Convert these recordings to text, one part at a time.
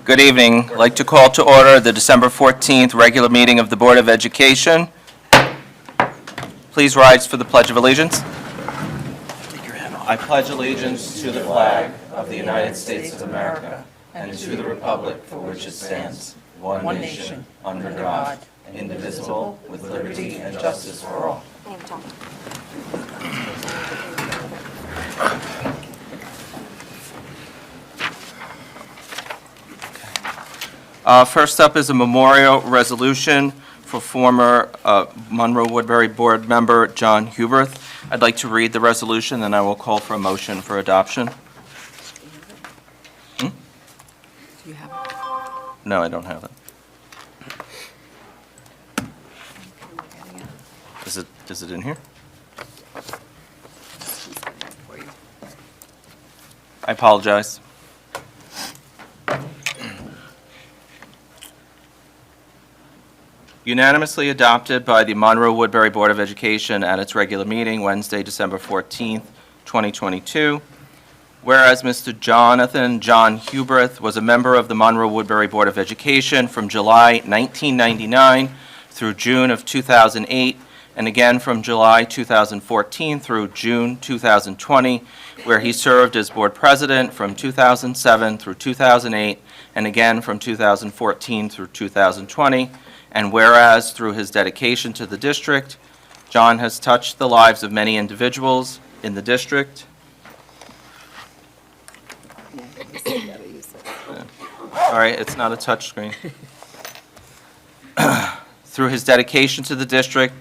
Good evening. I'd like to call to order the December 14th regular meeting of the Board of Education. Please rise for the Pledge of Allegiance. I pledge allegiance to the flag of the United States of America and to the republic for which it stands, one nation, under God, indivisible, with liberty and justice for all. First up is a memorial resolution for former Monroe-Woodbury board member John Huberth. I'd like to read the resolution, and I will call for a motion for adoption. Do you have it? No, I don't have it. Is it in here? I apologize. Unanimously adopted by the Monroe-Woodbury Board of Education at its regular meeting Wednesday, December 14th, 2022. Whereas Mr. Jonathan John Huberth was a member of the Monroe-Woodbury Board of Education from July 1999 through June of 2008, and again from July 2014 through June 2020, where he served as board president from 2007 through 2008, and again from 2014 through 2020. And whereas through his dedication to the district, John has touched the lives of many individuals in the district. All right, it's not a touch screen. Through his dedication to the district,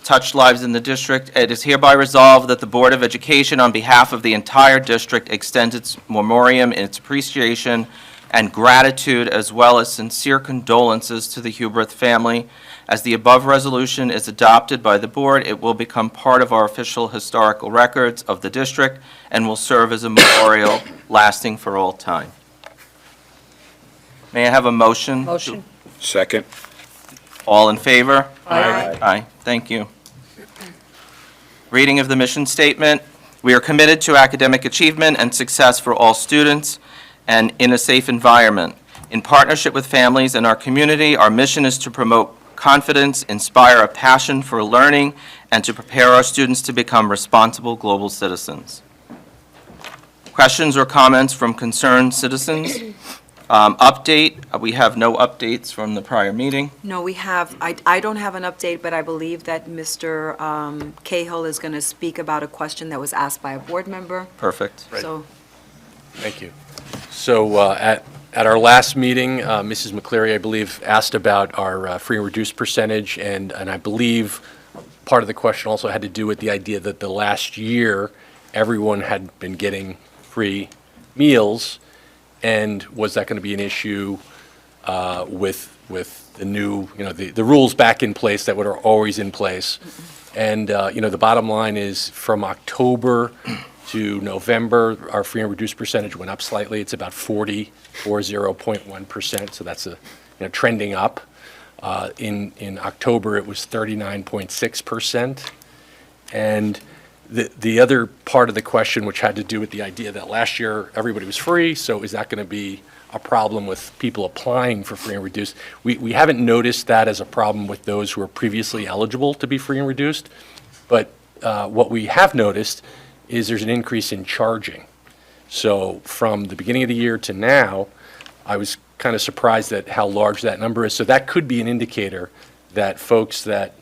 touched lives in the district, it is hereby resolved that the Board of Education, on behalf of the entire district, extends its memoriam in its appreciation and gratitude, as well as sincere condolences to the Huberth family. As the above resolution is adopted by the board, it will become part of our official historical records of the district and will serve as a memorial lasting for all time. May I have a motion? Motion. Second. All in favor? Aye. Aye. Thank you. Reading of the mission statement. We are committed to academic achievement and success for all students and in a safe environment. In partnership with families and our community, our mission is to promote confidence, inspire a passion for learning, and to prepare our students to become responsible global citizens. Questions or comments from concerned citizens? Update, we have no updates from the prior meeting. No, we have, I don't have an update, but I believe that Mr. Cahill is going to speak about a question that was asked by a board member. Perfect. Right. So, Thank you. So at our last meeting, Mrs. McCleary, I believe, asked about our free and reduced percentage, and I believe part of the question also had to do with the idea that the last year, everyone had been getting free meals, and was that going to be an issue with the new, the rules back in place that were always in place. And, the bottom line is from October to November, our free and reduced percentage went up slightly. It's about 40.1%, so that's trending up. In October, it was 39.6%. And the other part of the question, which had to do with the idea that last year everybody was free, so is that going to be a problem with people applying for free and reduced? We haven't noticed that as a problem with those who are previously eligible to be free and reduced, but what we have noticed is there's an increase in charging. So from the beginning of the year to now, I was kind of surprised at how large that number is. So that could be an indicator that folks that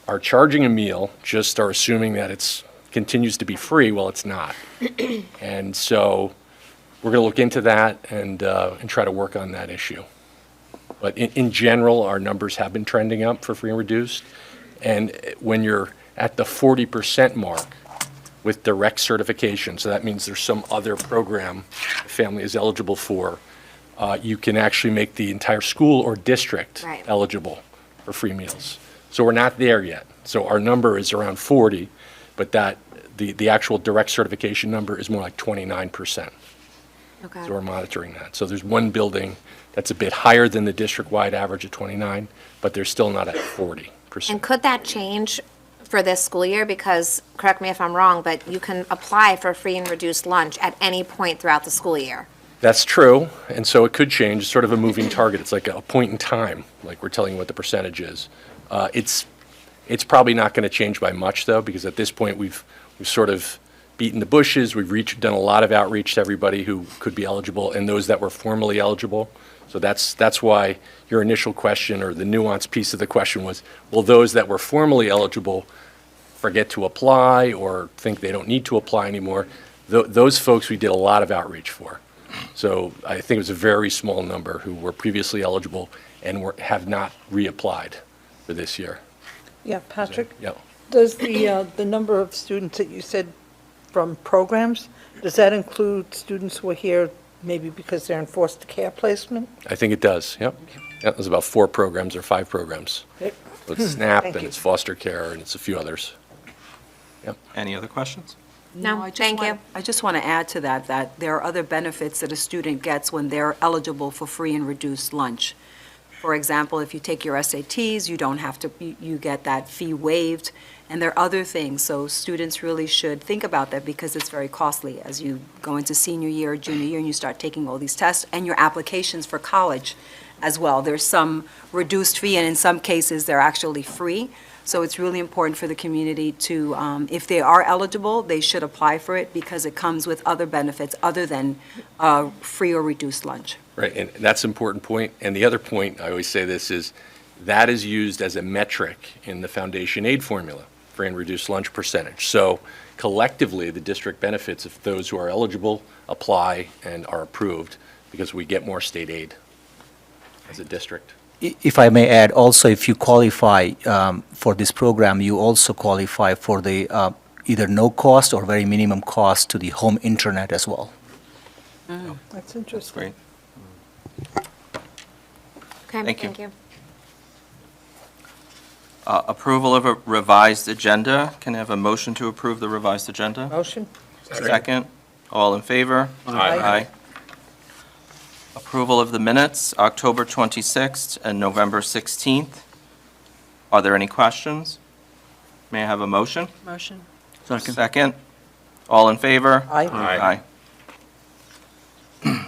are charging a meal just are assuming that it continues to be free. Well, it's not. And so we're going to look into that and try to work on that issue. But in general, our numbers have been trending up for free and reduced. And when you're at the 40% mark, with direct certification, so that means there's some other program the family is eligible for, you can actually make the entire school or district eligible for free meals. So we're not there yet. So our number is around 40, but the actual direct certification number is more like 29%. Okay. So we're monitoring that. So there's one building that's a bit higher than the district-wide average of 29, but they're still not at 40%. And could that change for this school year? Because, correct me if I'm wrong, but you can apply for free and reduced lunch at any point throughout the school year. That's true, and so it could change. It's sort of a moving target. It's like a point in time, like we're telling you what the percentage is. It's probably not going to change by much, though, because at this point, we've sort of beaten the bushes. We've done a lot of outreach to everybody who could be eligible and those that were formerly eligible. So that's why your initial question, or the nuanced piece of the question was, will those that were formerly eligible forget to apply or think they don't need to apply anymore? Those folks we did a lot of outreach for. So I think it was a very small number who were previously eligible and have not reapplied for this year. Yeah, Patrick, Yeah. does the number of students that you said from programs, does that include students who are here maybe because they're in foster care placement? I think it does, yep. Yeah, there's about 4 programs or 5 programs. Yep. It's SNAP, Thank and you. it's foster care, and it's a few others. Any other questions? No, I just thank you. I just want to add to that there are other benefits that a student gets when they're eligible for free and reduced lunch. For example, if you take your SATs, you don't have to, you get that fee waived, and there are other things. So students really should think about that because it's very costly as you go into senior year, or junior year, and you start taking all these tests and your applications for college as well. There's some reduced fee, and in some cases, they're actually free. So it's really important for the community to, if they are eligible, they should apply for it because it comes with other benefits other than free or reduced lunch. Right, and that's an important point. And the other point, I always say this, is that is used as a metric in the foundation aid formula, free and reduced lunch percentage. So collectively, the district benefits if those who are eligible apply and are approved because we get more state aid as a district. If I may add, also, if you qualify for this program, you also qualify for the either no cost or very minimum cost to the home internet as well. That's interesting. Great. Okay, Thank you. thank you. Approval of a revised agenda. Can I have a motion to approve the revised agenda? Motion? Second. All in favor? Aye. Approval of the minutes, October 26th and November 16th. Are there any questions? May I have a motion? Motion. Second. All in favor? Aye. Aye.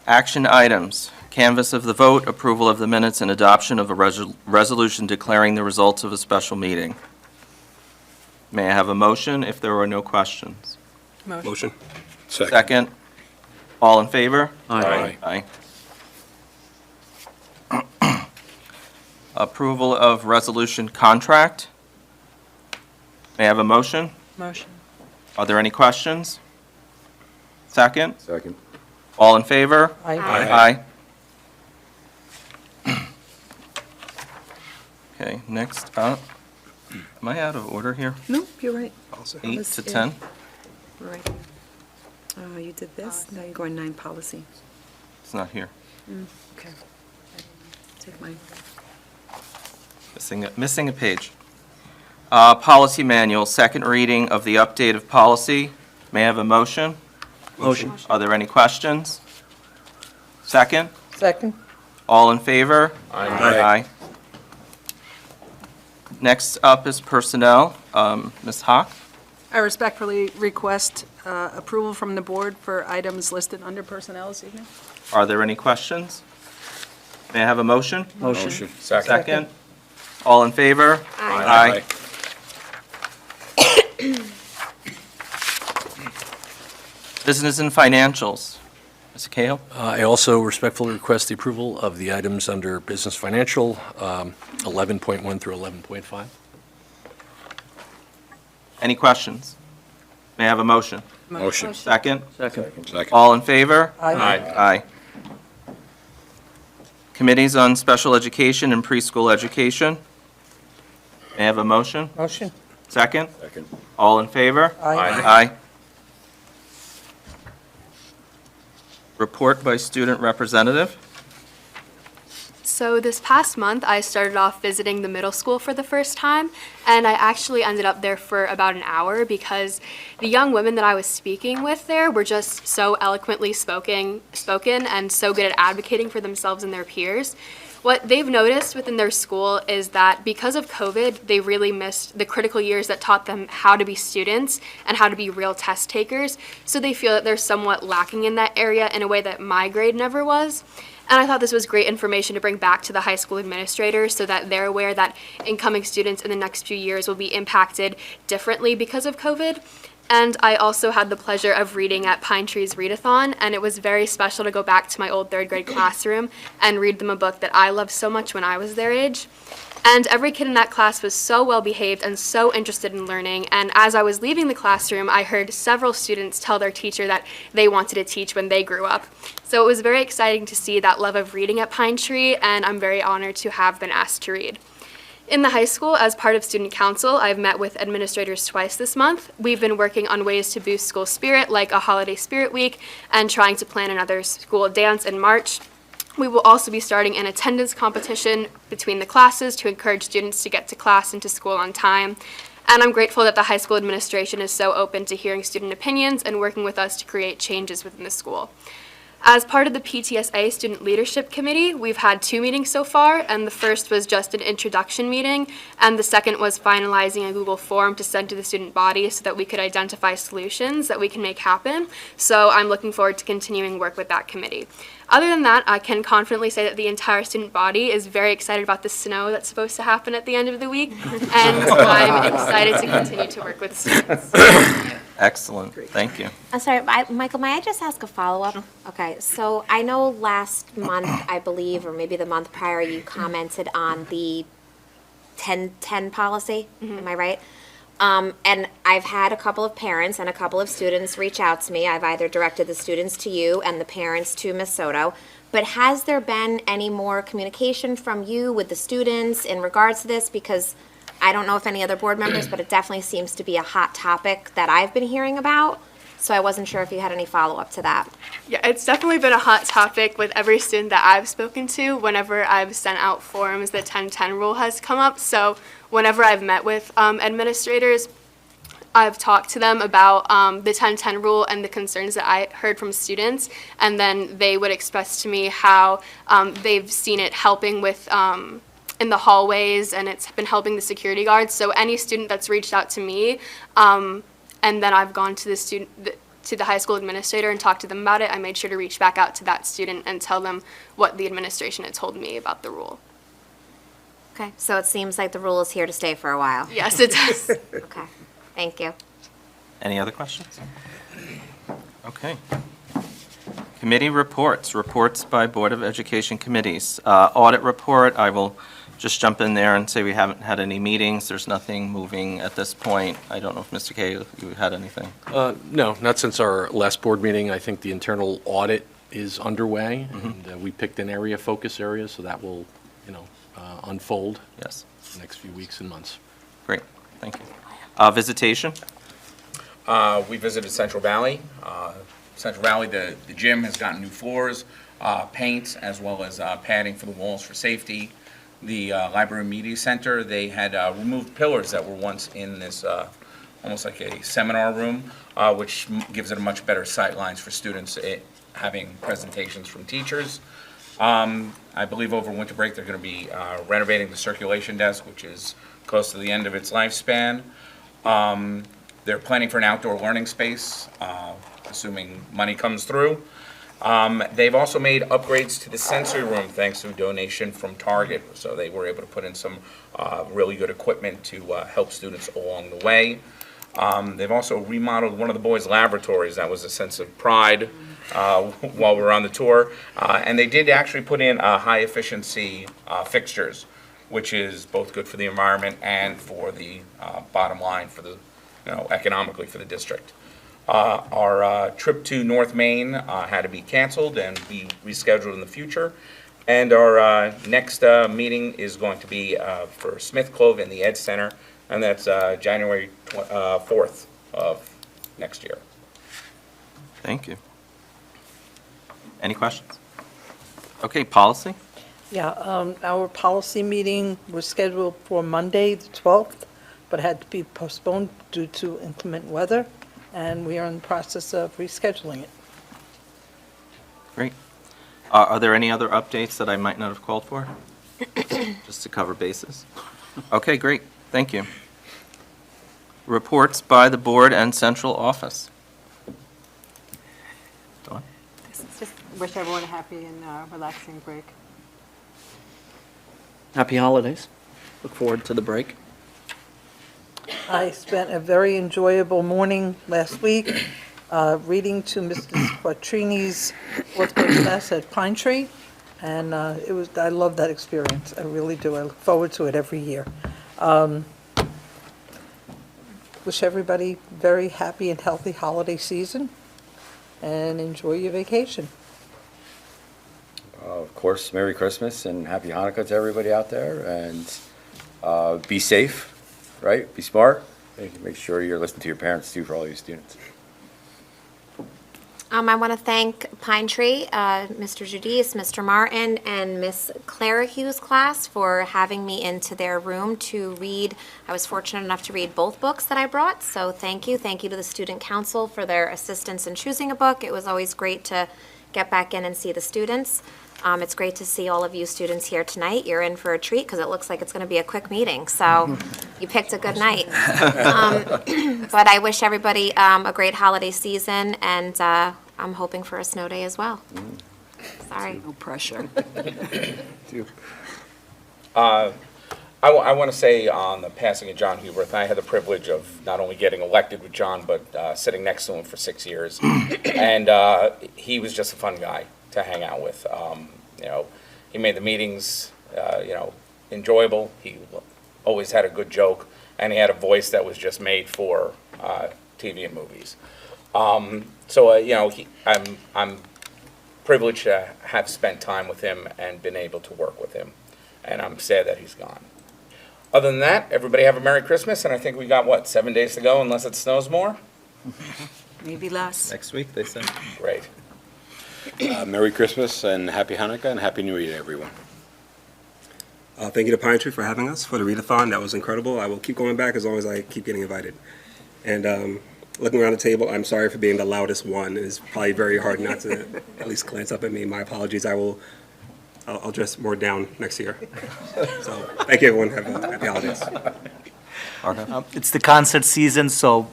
Action items, canvass of the vote, approval of the minutes, and adoption of a resolution declaring the results of a special meeting. May I have a motion if there are no questions? Motion. Second. All in favor? Aye. Aye. Approval of resolution contract. May I have a motion? Motion. Are there any questions? Second. Second. All in favor? Aye. Aye. Okay, next up, am I out of order here? No, you're right. 8 to 10? Right. You did this, now you're going 9 policy. It's not here. Okay. Take mine. Missing a page. Policy manual, second reading of the update of policy. May I have a motion? Motion. Are there any questions? Second? Second? All in favor? Aye. Next up is personnel. Ms. Hawk? I respectfully request approval from the board for items listed under personnel this evening. Are there any questions? May I have a motion? Motion. Second? All in favor? Aye. Business and financials. Mr. Cahill? I also respectfully request the approval of the items under business financial, 11.1 through 11.5. Any questions? May I have a motion? Motion. Second? Second. All in favor? Aye. Aye. Committees on Special Education and Preschool Education. May I have a motion? Motion? Second? Second. All in favor? Aye. Aye. Report by student representative. So this past month, I started off visiting the middle school for the first time, and I actually ended up there for about an hour because the young women that I was speaking with there were just so eloquently spoken and so good at advocating for themselves and their peers. What they've noticed within their school is that because of COVID, they really missed the critical years that taught them how to be students and how to be real test takers. So they feel that they're somewhat lacking in that area in a way that my grade never was. And I thought this was great information to bring back to the high school administrators so that they're aware that incoming students in the next few years will be impacted differently because of COVID. And I also had the pleasure of reading at Pine Tree's Readathon, and it was very special to go back to my old third grade classroom and read them a book that I loved so much when I was their age. And every kid in that class was so well behaved and so interested in learning. And as I was leaving the classroom, I heard several students tell their teacher that they wanted to teach when they grew up. So it was very exciting to see that love of reading at Pine Tree, and I'm very honored to have been asked to read. In the high school, as part of student council, I've met with administrators twice this month. We've been working on ways to boost school spirit, like a holiday spirit week, and trying to plan another school dance in March. We will also be starting an attendance competition between the classes to encourage students to get to class and to school on time. And I'm grateful that the high school administration is so open to hearing student opinions and working with us to create changes within the school. As part of the PTSA Student Leadership Committee, we've had 2 meetings so far, and the first was just an introduction meeting, and the second was finalizing a Google form to send to the student body so that we could identify solutions that we can make happen. So I'm looking forward to continuing work with that committee. Other than that, I can confidently say that the entire student body is very excited about the snow that's supposed to happen at the end of the week, and I'm excited to continue to work with students. Excellent, thank you. I'm sorry, Michael, may I just ask a follow-up? Okay, so I know last month, I believe, or maybe the month prior, you commented on the 10-10 policy, am I right? And I've had a couple of parents and a couple of students reach out to me. I've either directed the students to you and the parents to Ms. Soto. But has there been any more communication from you with the students in regards to this? Because I don't know if any other board members, but it definitely seems to be a hot topic that I've been hearing about. So I wasn't sure if you had any follow-up to that. Yeah, it's definitely been a hot topic with every student that I've spoken to. Whenever I've sent out forms, the 10-10 rule has come up. So whenever I've met with administrators, I've talked to them about the 10-10 rule and the concerns that I heard from students, and then they would express to me how they've seen it helping with in the hallways, and it's been helping the security guards. So any student that's reached out to me, and then I've gone to the high school administrator and talked to them about it, I made sure to reach back out to that student and tell them what the administration had told me about the rule. Okay, so it seems like the rule is here to stay for a while. Yes, it does. Okay, thank you. Any other questions? Okay. Committee reports by Board of Education committees. Audit report, I will just jump in there and say we haven't had any meetings. There's nothing moving at this point. I don't know if Mr. Kay, you had anything? No, not since our last board meeting. I think the internal audit is underway, and we picked an area, focus area, so that will, unfold Yes. in the next few weeks and months. Great, thank you. Visitation? We visited Central Valley. Central Valley, the gym has gotten new floors, paint, as well as padding for the walls for safety. The Library and Media Center, they had removed pillars that were once in this almost like a seminar room, which gives it a much better sight lines for students having presentations from teachers. I believe over winter break, they're going to be renovating the circulation desk, which is close to the end of its lifespan. They're planning for an outdoor learning space, assuming money comes through. They've also made upgrades to the sensory room thanks to a donation from Target. So they were able to put in some really good equipment to help students along the way. They've also remodeled one of the boys' laboratories. That was a sense of pride while we were on the tour. And they did actually put in high-efficiency fixtures, which is both good for the environment and for the bottom line, for the, economically for the district. Our trip to North Main had to be canceled and be rescheduled in the future. And our next meeting is going to be for Smith Clove in the Ed Center, and that's January 4th of next year. Thank you. Any questions? Okay, policy? Yeah, our policy meeting was scheduled for Monday, the 12th, but had to be postponed due to inclement weather, and we are in the process of rescheduling it. Great. Are there any other updates that I might not have called for? Just to cover bases? Okay, great. Thank you. Reports by the board and central office. Dawn? Just wish everyone a happy and relaxing break. Happy holidays. Look forward to the break. I spent a very enjoyable morning last week reading to Mrs. Quattrini's fourth grade class at Pine Tree, and I love that experience. I really do. I look forward to it every year. Wish everybody very happy and healthy holiday season, and enjoy your vacation. Of course, Merry Christmas and Happy Hanukkah to everybody out there, and be safe, right? Be smart. Make sure you're listening to your parents, too, for all your students. I want to thank Pine Tree, Mr. Judice, Mr. Martin, and Miss Clara Hughes' class for having me into their room to read. I was fortunate enough to read both books that I brought, so thank you. Thank you to the Student Council for their assistance in choosing a book. It was always great to get back in and see the students. It's great to see all of you students here tonight. You're in for a treat because it looks like it's going to be a quick meeting, so you picked a good night. But I wish everybody a great holiday season, and I'm hoping for a snow day as well. Sorry. No pressure. I want to say on the passing of John Huberth, I had the privilege of not only getting elected with John, but sitting next to him for 6 years. And he was just a fun guy to hang out with. He made the meetings, enjoyable. He always had a good joke, and he had a voice that was just made for TV and movies. I'm privileged to have spent time with him and been able to work with him, and I'm sad that he's gone. Other than that, everybody have a Merry Christmas, and I think we got, 7 days to go unless it snows more? Maybe less. Next week, they said. Great. Merry Christmas and Happy Hanukkah and Happy New Year to everyone. Thank you to Pine Tree for having us for the readathon. That was incredible. I will keep going back as long as I keep getting invited. And looking around the table, I'm sorry for being the loudest one. It's probably very hard not to at least glance up at me. My apologies. I'll dress more down next year. So thank you, everyone. Have a happy holidays. It's the concert season, so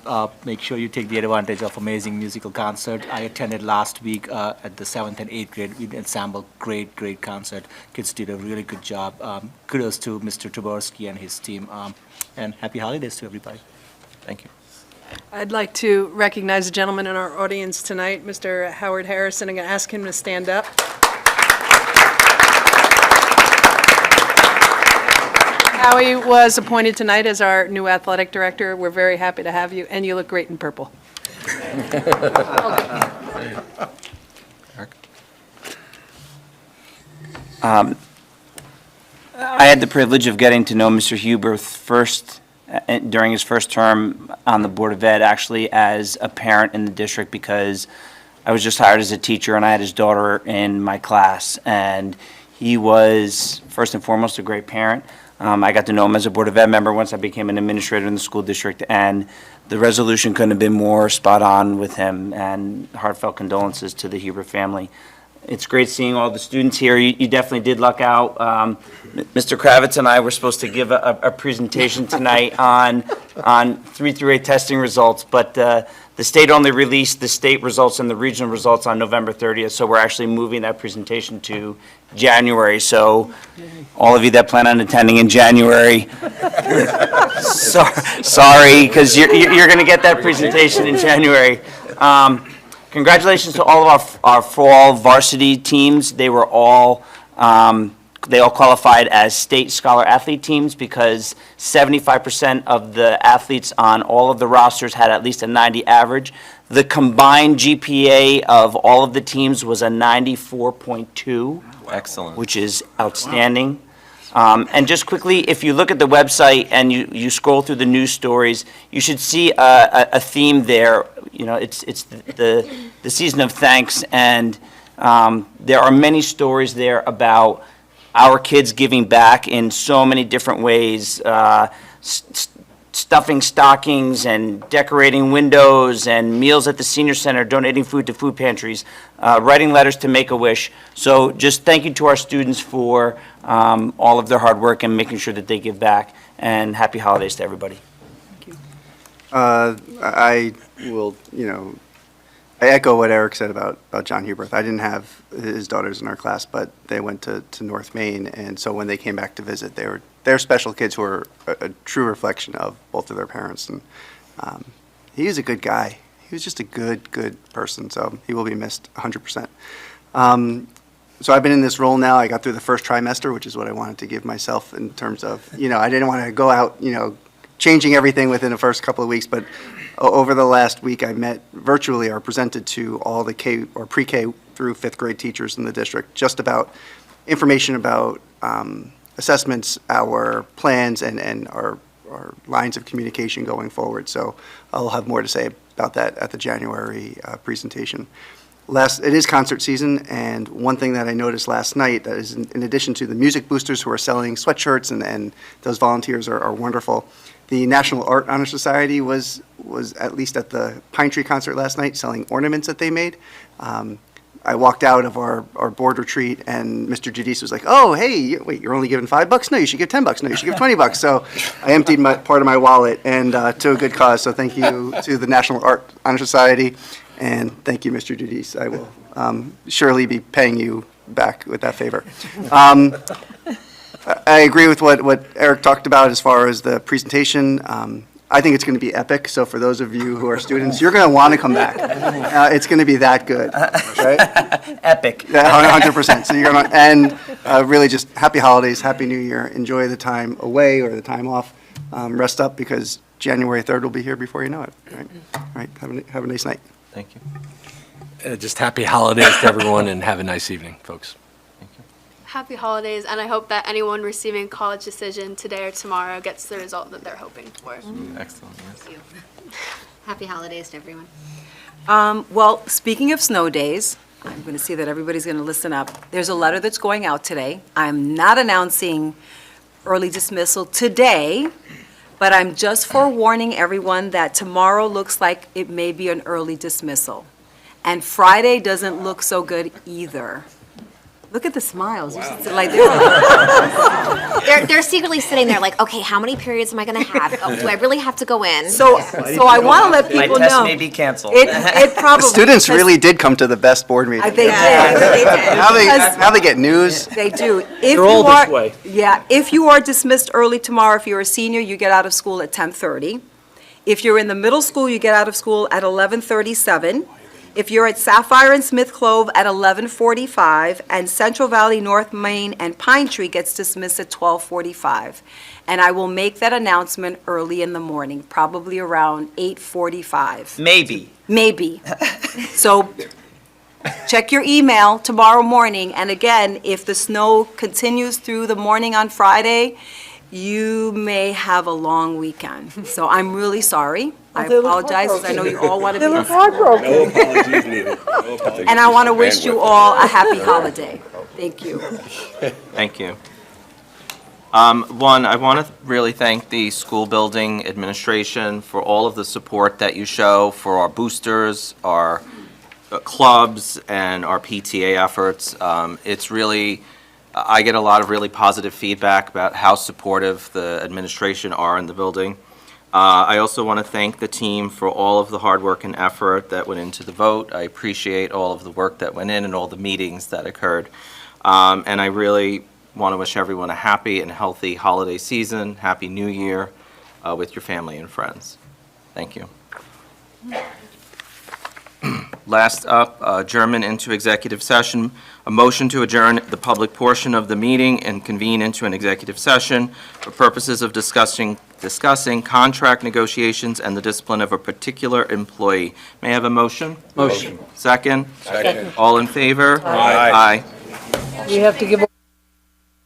make sure you take the advantage of amazing musical concert. I attended last week at the 7th and 8th grade with the ensemble. Great concert. Kids did a really good job. Kudos to Mr. Taborski and his team. And happy holidays to everybody. Thank you. I'd like to recognize a gentleman in our audience tonight, Mr. Howard Harrison. I'm going to ask him to stand up. Howie was appointed tonight as our new athletic director. We're very happy to have you, and you look great in purple. I had the privilege of getting to know Mr. Huberth during his first term on the Board of Ed, actually as a parent in the district, because I was just hired as a teacher and I had his daughter in my class. And he was, first and foremost, a great parent. I got to know him as a Board of Ed member once I became an administrator in the school district, and the resolution couldn't have been more spot on with him, and heartfelt condolences to the Huber family. It's great seeing all the students here. You definitely did luck out. Mr. Kravitz and I were supposed to give a presentation tonight on 3 through 8 testing results, but the state only released the state results and the regional results on November 30th, so we're actually moving that presentation to January. So all of you that plan on attending in January, sorry, because you're going to get that presentation in January. Congratulations to all of our fall varsity teams. They were all they all qualified as state scholar athlete teams because 75% of the athletes on all of the rosters had at least a 90 average. The combined GPA of all of the teams was a 94.2. Excellent. Which is outstanding. And just quickly, if you look at the website and you scroll through the news stories, you should see a theme there. It's the season of thanks, and there are many stories there about our kids giving back in so many different ways, stuffing stockings and decorating windows and meals at the senior center, donating food to food pantries, writing letters to Make-A-Wish. So just thank you to our students for all of their hard work and making sure that they give back, and happy holidays to everybody. I will, I echo what Eric said about John Huberth. I didn't have his daughters in our class, but they went to North Main, and so when they came back to visit, they're special kids who are a true reflection of both of their parents. And he was a good guy. He was just a good person, so he will be missed 100%. So I've been in this role now. I got through the first trimester, which is what I wanted to give myself in terms of, I didn't want to go out, changing everything within the first couple of weeks, but over the last week, I met virtually or presented to all the K or pre-K through fifth grade teachers in the district just about information about assessments, our plans, and our lines of communication going forward. So I'll have more to say about that at the January presentation. It is concert season, and one thing that I noticed last night that is in addition to the music boosters who are selling sweatshirts, and those volunteers are wonderful, the National Art Honor Society was at least at the Pine Tree concert last night selling ornaments that they made. I walked out of our board retreat, and Mr. Giudice was like, "Oh, hey, wait, you're only giving $5? No, you should give $10. No, you should give $20." So I emptied part of my wallet, and to a good cause. So thank you to the National Art Honor Society, and thank you, Mr. Giudice. I will surely be paying you back with that favor. I agree with what Eric talked about as far as the presentation. I think it's going to be epic. So for those of you who are students, you're going to want to come back. It's going to be that good, right? Epic. 100%. So you're going to, and really just happy holidays, happy New Year. Enjoy the time away or the time off. Rest up because January 3rd will be here before you know it. Right? All right. Have a nice night. Thank you. Just happy holidays to everyone and have a nice evening, folks. Happy holidays, and I hope that anyone receiving a college decision today or tomorrow gets the result that they're hoping for. Excellent, yes. Happy holidays to everyone. Well, speaking of snow days, I'm going to see that everybody's going to listen up. There's a letter that's going out today. I'm not announcing early dismissal today, but I'm just forewarning everyone that tomorrow looks like it may be an early dismissal. And Friday doesn't look so good either. Look at the smiles. You should sit like They're secretly sitting there like, okay, how many periods am I going to have? Oh, do I really have to go in? So I want to let people know. My test may be canceled. It probably. The students really did come to the best board meeting. They did. Now they get news. They do. They're all this way. Yeah, if you are dismissed early tomorrow, if you're a senior, you get out of school at 10:30. If you're in the middle school, you get out of school at 11:37. If you're at Sapphire and Smith Clove at 11:45, and Central Valley, North Main, and Pine Tree gets dismissed at 12:45. And I will make that announcement early in the morning, probably around 8:45. Maybe. So check your email tomorrow morning, and again, if the snow continues through the morning on Friday, you may have a long weekend. So I'm really sorry. I apologize, because I know you all want to be. No apologies needed. No apologies. And I want to wish you all a happy holiday. Thank you. Thank you. One, I want to really thank the school building administration for all of the support that you show for our boosters, our clubs, and our PTA efforts. It's really, I get a lot of really positive feedback about how supportive the administration are in the building. I also want to thank the team for all of the hard work and effort that went into the vote. I appreciate all of the work that went in and all the meetings that occurred. And I really want to wish everyone a happy and healthy holiday season, Happy New Year with your family and friends. Thank you. Last up, adjournment into executive session. A motion to adjourn the public portion of the meeting and convene into an executive session for purposes of discussing contract negotiations and the discipline of a particular employee. May I have a motion? Motion. Second? Second. All in favor? Aye. We have to give